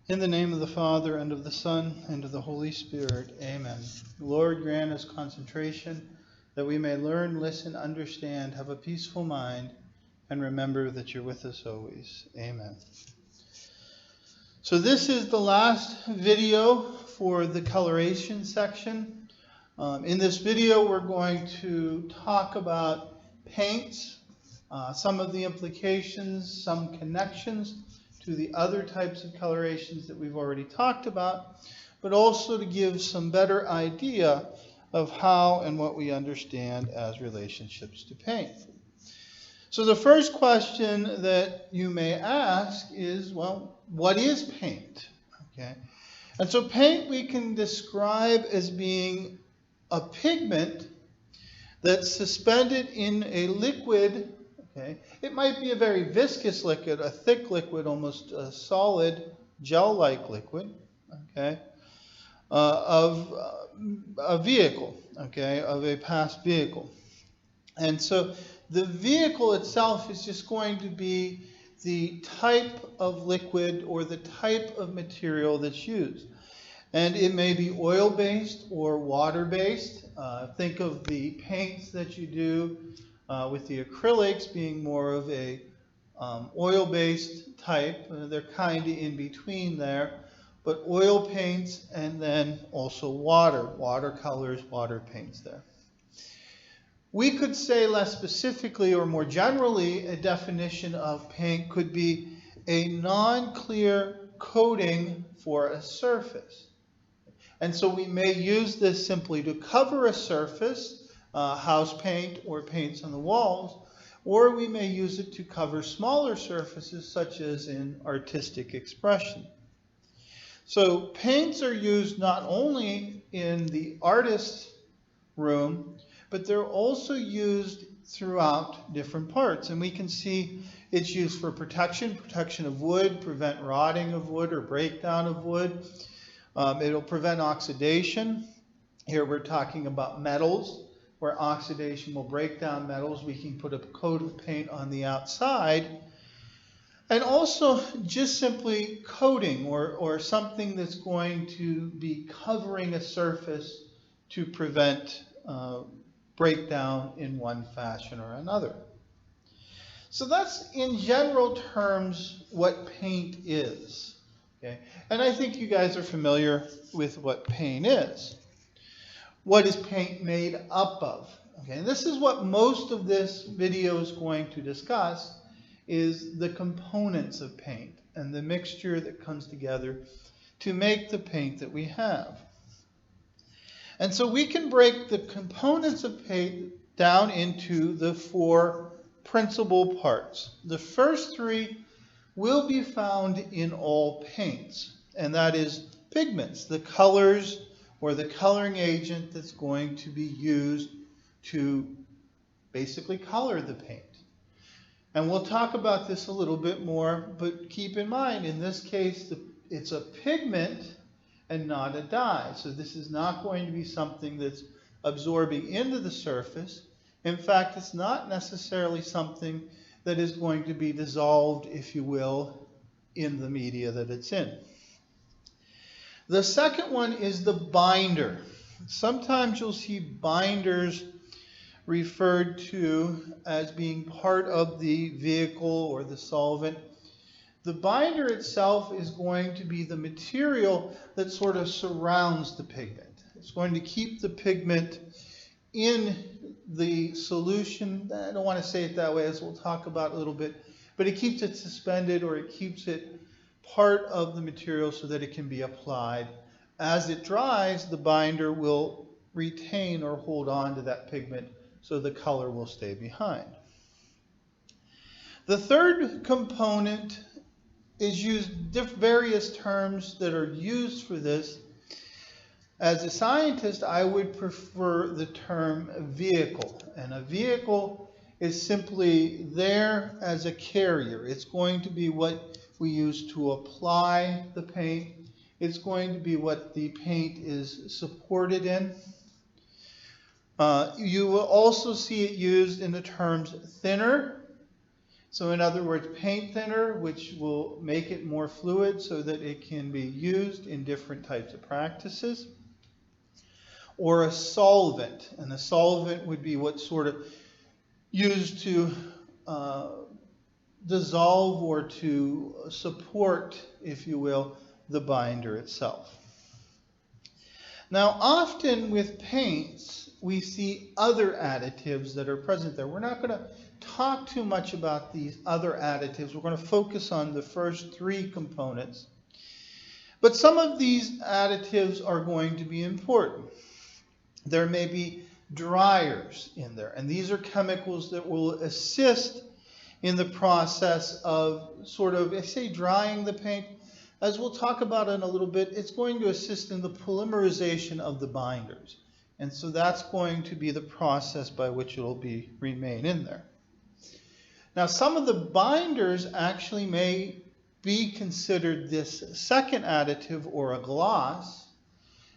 In the name of the Father, and of the Son, and of the Holy Spirit. Amen. Lord, grant us concentration, that we may learn, listen, understand, have a peaceful mind, and remember that you're with us always. Amen. So this is the last video for the coloration section. In this video, we're going to talk about paints, some of the implications, some connections to the other types of colorations that we've already talked about, but also to give some better idea of how and what we understand as relationships to paint. So the first question that you may ask is, well, what is paint? Okay. And so paint we can describe as being a pigment that's suspended in a liquid. Okay. It might be a very viscous liquid, a thick liquid, almost a solid gel-like liquid, okay, of a vehicle, okay, of a past vehicle. And so the vehicle itself is just going to be the type of liquid or the type of material that's used. And it may be oil-based or water-based. Think of the paints that you do with the acrylics being more of a oil-based type. They're kind of in between there. But oil paints and then also watercolors, water paints there. We could say less specifically or more generally, a definition of paint could be a non-clear coating for a surface. And so we may use this simply to cover a surface, house paint or paints on the walls, or we may use it to cover smaller surfaces such as in artistic expression. So paints are used not only in the artist's room, but they're also used throughout different parts. And we can see it's used for protection of wood, prevent rotting of wood or breakdown of wood. It'll prevent oxidation. Here we're talking about metals, where oxidation will break down metals. We can put a coat of paint on the outside. And also just simply coating or something that's going to be covering a surface to prevent breakdown in one fashion or another. So that's in general terms what paint is. Okay? And I think you guys are familiar with what paint is. What is paint made up of? Okay, and this is what most of this video is going to discuss, is the components of paint and the mixture that comes together to make the paint that we have. And so we can break the components of paint down into the four principal parts. The first three will be found in all paints, and that is pigments, the colors or the coloring agent that's going to be used to basically color the paint. And we'll talk about this a little bit more, but keep in mind, in this case, it's a pigment and not a dye. So this is not going to be something that's absorbing into the surface. In fact, it's not necessarily something that is going to be dissolved, if you will, in the media that it's in. The second one is the binder. Sometimes you'll see binders referred to as being part of the vehicle or the solvent. The binder itself is going to be the material that sort of surrounds the pigment. It's going to keep the pigment in the solution. I don't want to say it that way, as we'll talk about a little bit, but it keeps it suspended, or it keeps it part of the material so that it can be applied. As it dries, the binder will retain or hold on to that pigment so the color will stay behind. The third component is used, various terms that are used for this. As a scientist, I would prefer the term vehicle. And a vehicle is simply there as a carrier. It's going to be what we use to apply the paint. It's going to be what the paint is supported in. You will also see it used in the terms thinner, So in other words, paint thinner, which will make it more fluid so that it can be used in different types of practices. Or a solvent, and a solvent would be what's sort of used to dissolve or to support, if you will, the binder itself. Now, often with paints, we see other additives that are present there. We're not going to talk too much about these other additives. We're going to focus on the first three components. But some of these additives are going to be important. There may be dryers in there, and these are chemicals that will assist in the process of sort of, I say drying the paint. As we'll talk about in a little bit, it's going to assist in the polymerization of the binders. And so that's going to be the process by which it will remain in there. Now, some of the binders actually may be considered this second additive or a gloss.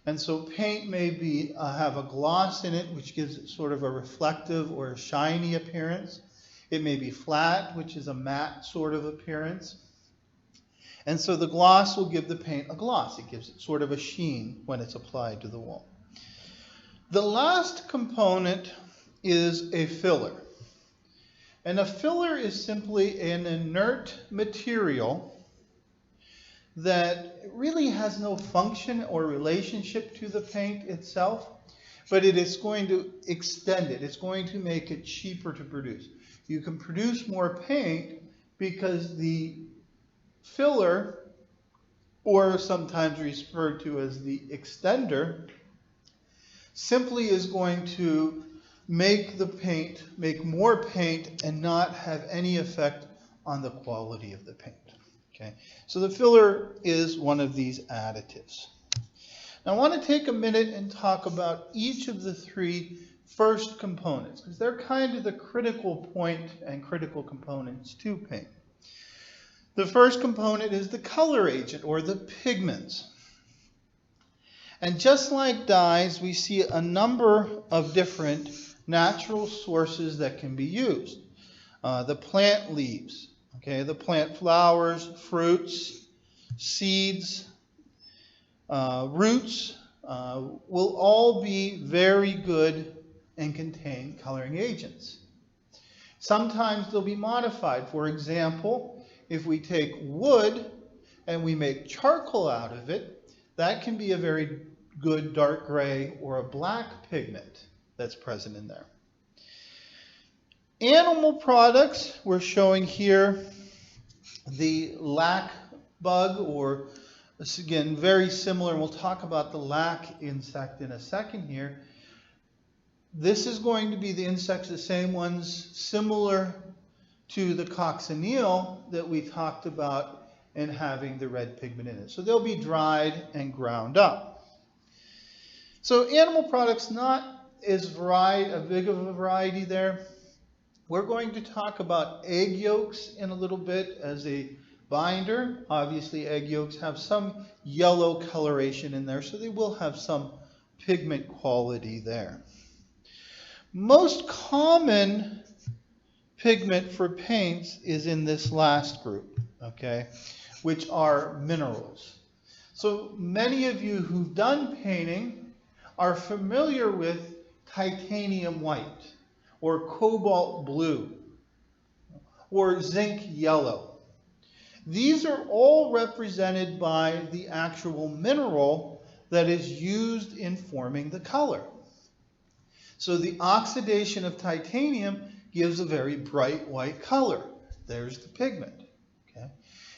And so paint may have a gloss in it, which gives it sort of a reflective or a shiny appearance. It may be flat, which is a matte sort of appearance. And so the gloss will give the paint a gloss. It gives it sort of a sheen when it's applied to the wall. The last component is a filler. And a filler is simply an inert material that really has no function or relationship to the paint itself, but it is going to extend it. It's going to make it cheaper to produce. You can produce more paint because the filler, or sometimes referred to as the extender, simply is going to make the paint, make more paint and not have any effect on the quality of the paint. Okay, so the filler is one of these additives. Now I want to take a minute and talk about each of the three first components, because they're kind of the critical point and critical components to paint. The first component is the color agent, or the pigments. And just like dyes, we see a number of different natural sources that can be used. The plant leaves, okay, the plant flowers, fruits, seeds, roots will all be very good and contain coloring agents. Sometimes they'll be modified. For example, if we take wood and we make charcoal out of it, that can be a very good dark gray or a black pigment that's present in there. Animal products, we're showing here the lac bug, or this again very similar, and we'll talk about the lac insect in a second here. This is going to be the insects, the same ones similar to the coccineal that we talked about and having the red pigment in it. So they'll be dried and ground up. So animal products, not as big of a variety there. We're going to talk about egg yolks in a little bit as a binder. Obviously egg yolks have some yellow coloration in there, so they will have some pigment quality there. Most common pigment for paints is in this last group, okay, which are minerals. So many of you who've done painting are familiar with titanium white, or cobalt blue, or zinc yellow. These are all represented by the actual mineral that is used in forming the color. So the oxidation of titanium gives a very bright white color. There's the pigment. Okay?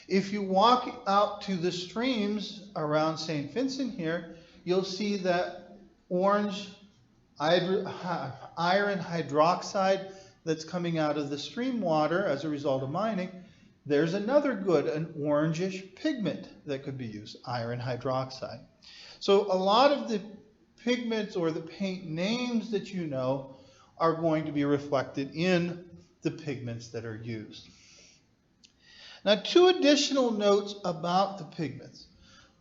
If you walk out to the streams around St. Vincent here, you'll see that orange iron hydroxide that's coming out of the stream water as a result of mining. There's another good, an orangish pigment that could be used, iron hydroxide. So a lot of the pigments or the paint names that you know are going to be reflected in the pigments that are used. Now, two additional notes about the pigments.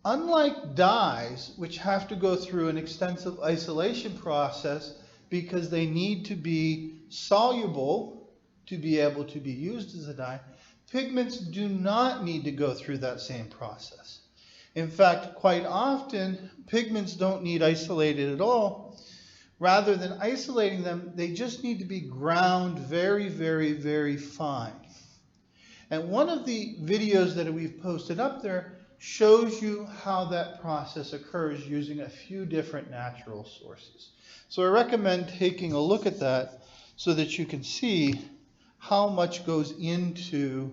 Unlike dyes, which have to go through an extensive isolation process because they need to be soluble to be able to be used as a dye, pigments do not need to go through that same process. In fact, quite often, pigments don't need isolated at all. Rather than isolating them, they just need to be ground very, very, very fine. And one of the videos that we've posted up there shows you how that process occurs using a few different natural sources. So I recommend taking a look at that so that you can see how much goes into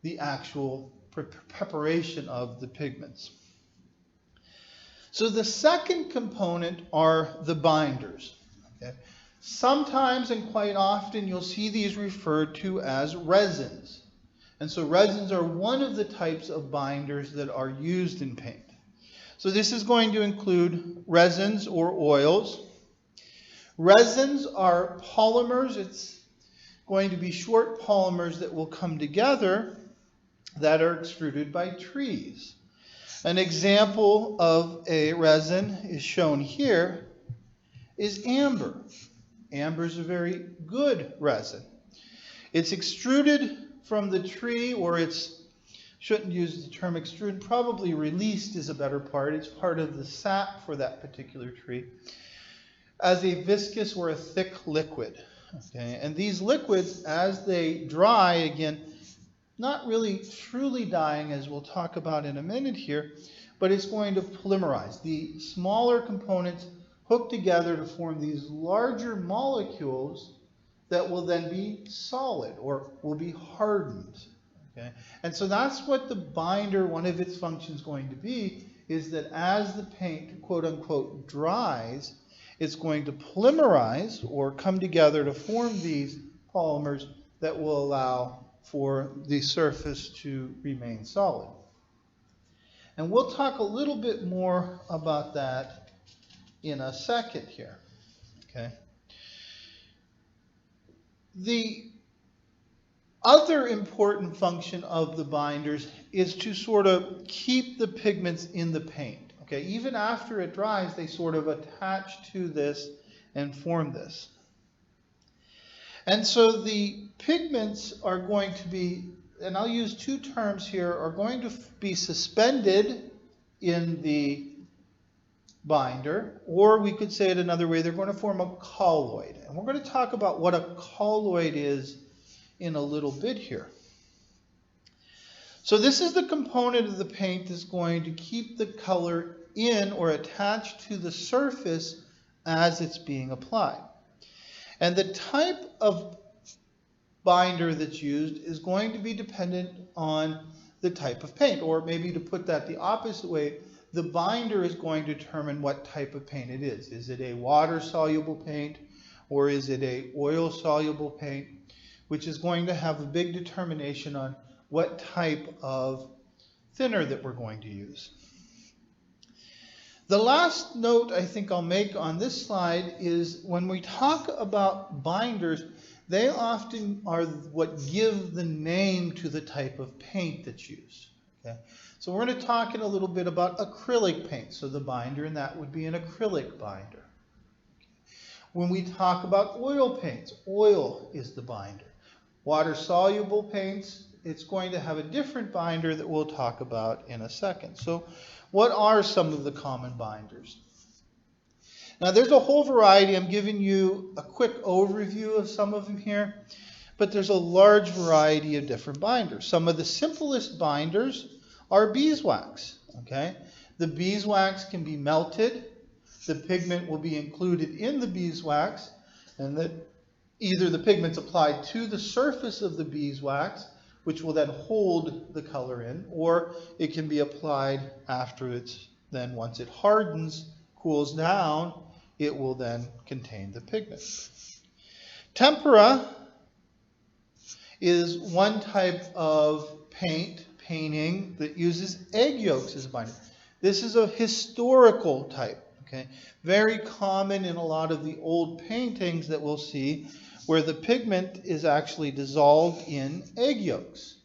the actual preparation of the pigments. So the second component are the binders. Okay? Sometimes and quite often you'll see these referred to as resins. And so resins are one of the types of binders that are used in paint. So this is going to include resins or oils. Resins are polymers. It's going to be short polymers that will come together that are extruded by trees. An example of a resin is shown here is amber. Amber is a very good resin. It's extruded from the tree, or shouldn't use the term extruded, probably released is a better part. It's part of the sap for that particular tree as a viscous or a thick liquid. Okay? And these liquids, as they dry, again, not really truly dying, as we'll talk about in a minute here, but it's going to polymerize. The smaller components hook together to form these larger molecules that will then be solid or will be hardened. Okay? And so that's what the binder, one of its functions going to be, is that as the paint, quote unquote, dries, it's going to polymerize or come together to form these polymers that will allow for the surface to remain solid. And we'll talk a little bit more about that in a second here. Okay. The other important function of the binders is to sort of keep the pigments in the paint. Okay, even after it dries, they sort of attach to this and form this. And so the pigments are going to be, and I'll use two terms here, are going to be suspended in the binder, or we could say it another way, they're going to form a colloid. And we're going to talk about what a colloid is in a little bit here. So this is the component of the paint that's going to keep the color in or attached to the surface as it's being applied. And the type of binder that's used is going to be dependent on the type of paint, or maybe to put that the opposite way, the binder is going to determine what type of paint it is. Is it a water-soluble paint, or is it a oil-soluble paint, which is going to have a big determination on what type of thinner that we're going to use. The last note I think I'll make on this slide is when we talk about binders, they often are what give the name to the type of paint that's used. Okay? So we're going to talk in a little bit about acrylic paint. So the binder in that would be an acrylic binder. When we talk about oil paints, oil is the binder. Water-soluble paints, it's going to have a different binder that we'll talk about in a second. So what are some of the common binders? Now there's a whole variety. I'm giving you a quick overview of some of them here, but there's a large variety of different binders. Some of the simplest binders are beeswax. Okay? The beeswax can be melted. The pigment will be included in the beeswax, and that either the pigment's applied to the surface of the beeswax, which will then hold the color in, or it can be applied after it's then, once it hardens, cools down, it will then contain the pigment. Tempera is one type of painting that uses egg yolks as a binder. This is a historical type, okay? Very common in a lot of the old paintings that we'll see where the pigment is actually dissolved in egg yolks.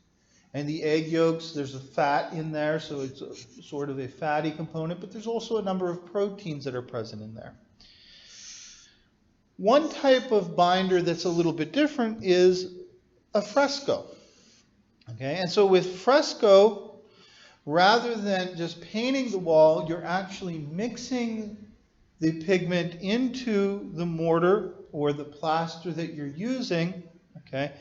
And the egg yolks, there's a fat in there, so it's sort of a fatty component, but there's also a number of proteins that are present in there. One type of binder that's a little bit different is a fresco. Okay, and so with fresco, rather than just painting the wall, you're actually mixing the pigment into the mortar or the plaster that you're using. Okay,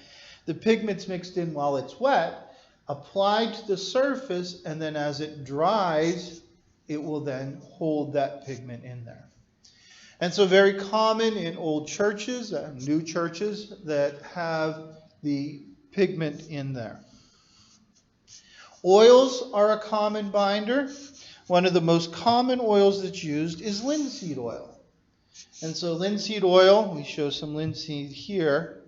the pigment's mixed in while it's wet, applied to the surface, and then as it dries, it will then hold that pigment in there. And so very common in old churches and new churches that have the pigment in there. Oils are a common binder. One of the most common oils that's used is linseed oil. And so linseed oil, we show some linseed here,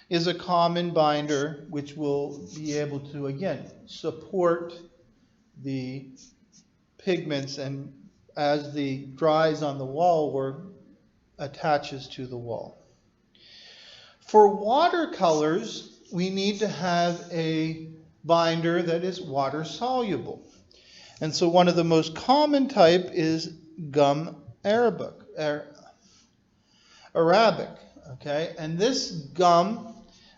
is a common binder which will be able to, again, support the pigments and as the dries on the wall or attaches to the wall. For watercolors, we need to have a binder that is water soluble. And so one of the most common type is gum arabic. Okay, and this gum,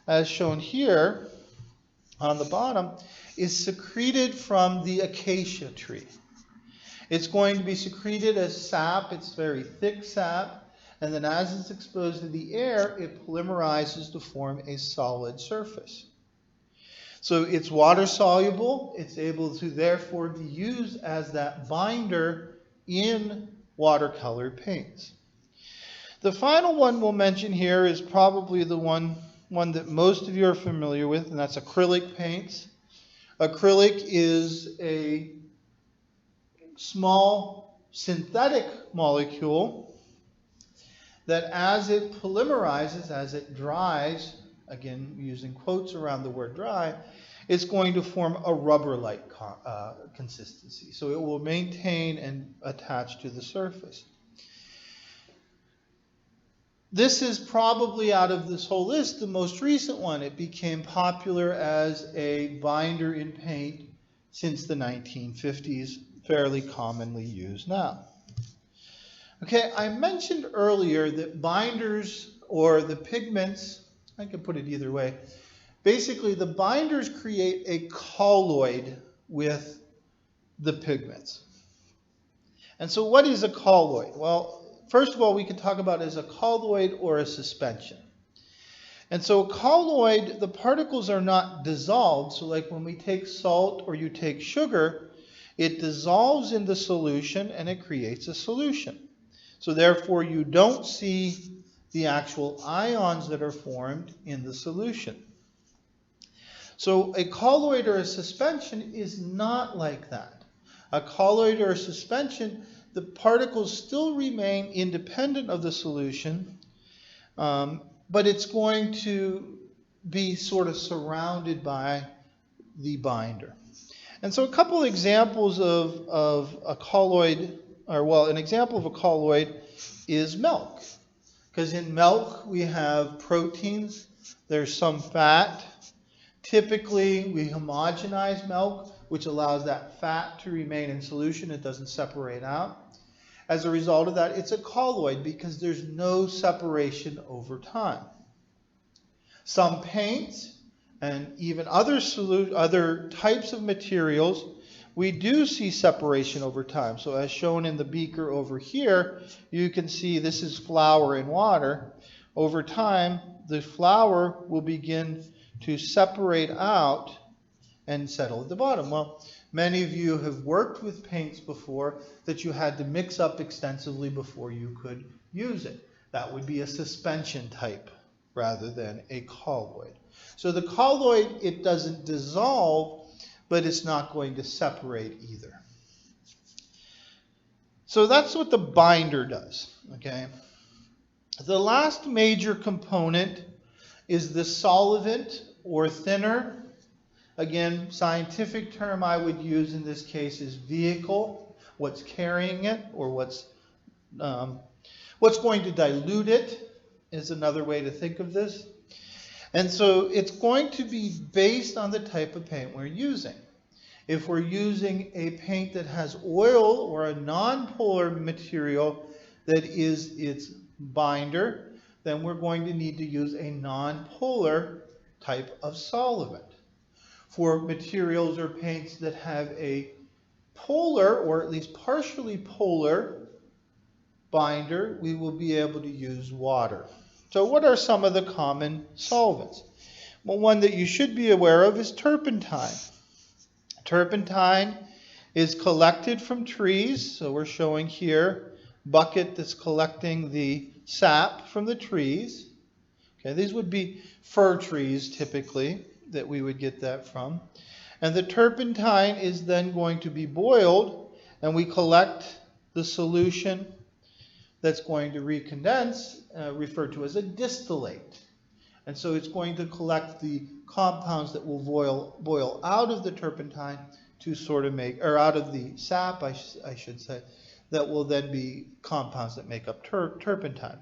as shown here on the bottom, is secreted from the acacia tree. It's going to be secreted as sap. It's very thick sap. And then as it's exposed to the air, it polymerizes to form a solid surface. So it's water soluble. It's able to therefore be used as that binder in watercolor paints. The final one we'll mention here is probably the one that most of you are familiar with, and that's acrylic paints. Acrylic is a small synthetic molecule that as it polymerizes, as it dries, again using quotes around the word dry, it's going to form a rubber-like consistency. So it will maintain and attach to the surface. This is probably, out of this whole list, the most recent one. It became popular as a binder in paint since the 1950s, fairly commonly used now. Okay, I mentioned earlier that binders, or the pigments, I can put it either way, basically the binders create a colloid with the pigments. And so what is a colloid? Well, first of all, we could talk about it as a colloid or a suspension. And so a colloid, the particles are not dissolved. So like when we take salt or you take sugar, it dissolves in the solution and it creates a solution. So therefore you don't see the actual ions that are formed in the solution. So a colloid or a suspension is not like that. A colloid or a suspension, the particles still remain independent of the solution, but it's going to be sort of surrounded by the binder. And so a couple examples of a colloid, or well, an example of a colloid is milk. Because in milk we have proteins, there's some fat. Typically we homogenize milk, which allows that fat to remain in solution. It doesn't separate out. As a result of that, it's a colloid because there's no separation over time. Some paints and even other types of materials, we do see separation over time. So as shown in the beaker over here, you can see this is flour and water. Over time, the flour will begin to separate out and settle at the bottom. Well, many of you have worked with paints before that you had to mix up extensively before you could use it. That would be a suspension type rather than a colloid. So the colloid, it doesn't dissolve, but it's not going to separate either. So that's what the binder does, okay? The last major component is the solvent or thinner. Again, scientific term I would use in this case is vehicle, what's carrying it, or what's going to dilute it is another way to think of this. And so it's going to be based on the type of paint we're using. If we're using a paint that has oil or a non-polar material that is its binder, then we're going to need to use a non-polar type of solvent. For materials or paints that have a polar, or at least partially polar, binder, we will be able to use water. So what are some of the common solvents? Well, one that you should be aware of is turpentine. Turpentine is collected from trees, so we're showing here a bucket that's collecting the sap from the trees. Okay, these would be fir trees typically that we would get that from. And the turpentine is then going to be boiled, and we collect the solution that's going to recondense, referred to as a distillate. And so it's going to collect the compounds that will boil out of the turpentine to sort of make, or out of the sap, I should say, that will then be compounds that make up turpentine.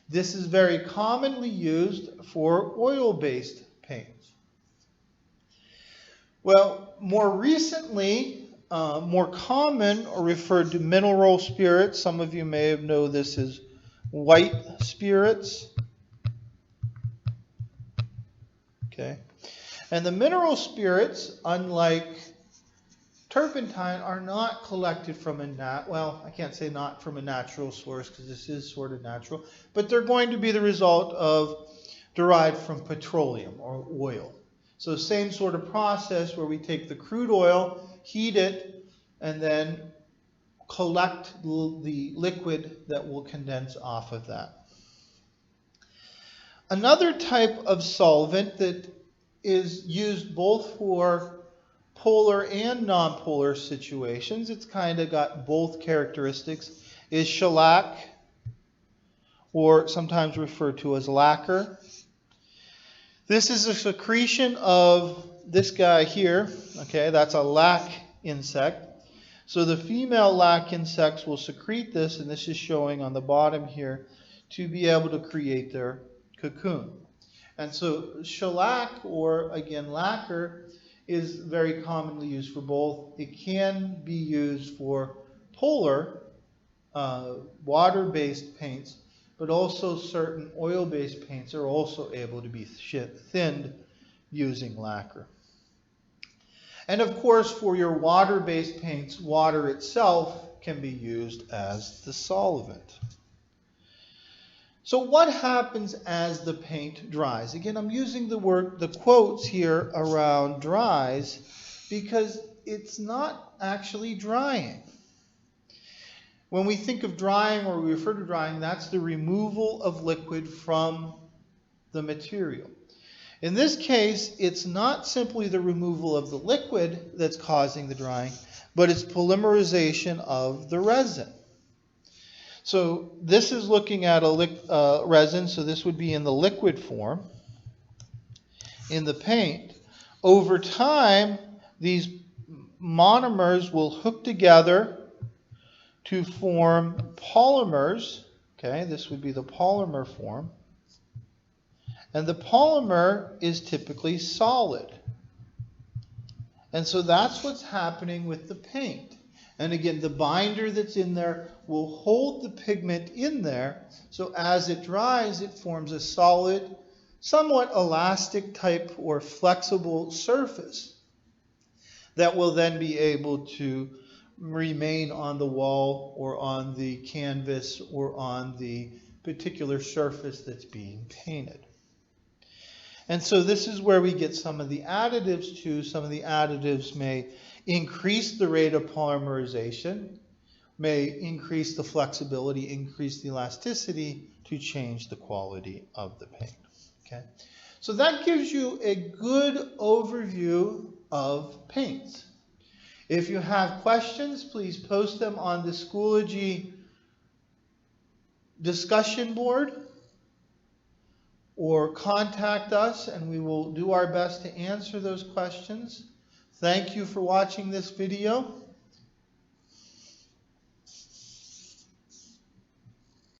This is very commonly used for oil-based paints. Well, more recently, more common or referred to mineral spirits. Some of you may have known this as white spirits. Okay. And the mineral spirits, unlike turpentine, are not collected from I can't say not from a natural source because this is sort of natural, but they're going to be the result of derived from petroleum or oil. So same sort of process where we take the crude oil, heat it, and then collect the liquid that will condense off of that. Another type of solvent that is used both for polar and non-polar situations, it's kind of got both characteristics, is shellac, or sometimes referred to as lacquer. This is a secretion of this guy here. Okay, that's a lac insect. So the female lac insects will secrete this, and this is showing on the bottom here, to be able to create their cocoon. And so shellac, or again lacquer, is very commonly used for both. It can be used for polar, water-based paints, but also certain oil-based paints are also able to be thinned using lacquer. And of course, for your water-based paints, water itself can be used as the solvent. So what happens as the paint dries? Again, I'm using the quotes here around dries because it's not actually drying. When we think of drying, or we refer to drying, that's the removal of liquid from the material. In this case, it's not simply the removal of the liquid that's causing the drying, but it's polymerization of the resin. So this is looking at a resin, so this would be in the liquid form in the paint. Over time, these monomers will hook together to form polymers. Okay, this would be the polymer form. And the polymer is typically solid. And so that's what's happening with the paint. And again, the binder that's in there will hold the pigment in there. So as it dries, it forms a solid, somewhat elastic type or flexible surface that will then be able to remain on the wall or on the canvas or on the particular surface that's being painted. And so this is where we get some of the additives too. Some of the additives may increase the rate of polymerization, may increase the flexibility, increase the elasticity to change the quality of the paint. Okay? So that gives you a good overview of paints. If you have questions, please post them on the Schoology discussion board or contact us and we will do our best to answer those questions. Thank you for watching this video.